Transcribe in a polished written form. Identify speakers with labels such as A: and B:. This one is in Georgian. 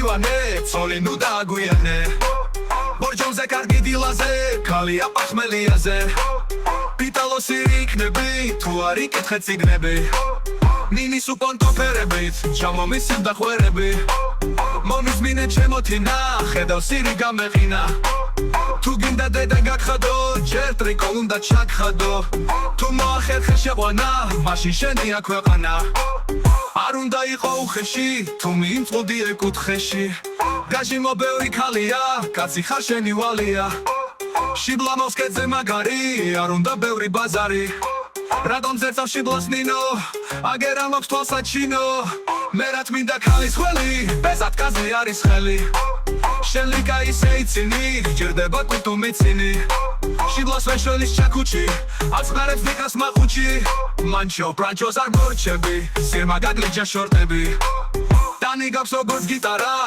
A: მივანე ცოლი ნუ დააგვიანე ბორჯომზე კარგი დილაზე ქალია პახმელიაზე პიტალოსირი იქნები თუ არ იკითხე წიგნები ნინის უკონტოფერებით ჩამომისილ და ხვერები მომისმინე ჩემო თინა ხედავ სირი გამეყინა თუ გინდა დედა გაგხადო ჯერ ტრიკო უნდა ჩაგხადო თუ მოახერხე შეყვანა მაშინ შენია ქვეყანა არ უნდა იყო უხეში თუ მიიმწყოდი ეკუთხეში გაჟიმო ბევრი ქალია კაცი ხარ შენი ვალია შიბლამოს კერძე მაგარი არ უნდა ბევრი ბაზარი რატომ ზეწავ შიბლას ნინო აგერ ამოქვს თვალსაჩინო მე რა თმინდა ქალის ხველი ბეზად კაზე არის ხელი შენ ლიკა ისე იცინი ჯერდება კუტუ მიცინი შიბლას ვეშველის ჩაქუჩი აცნარებს ლიკას მახუჩი მანჩო ბრანჩოს არ მორჩები სირმა გაგლიჯა შორტები დანი გაქვს როგორც გიტარა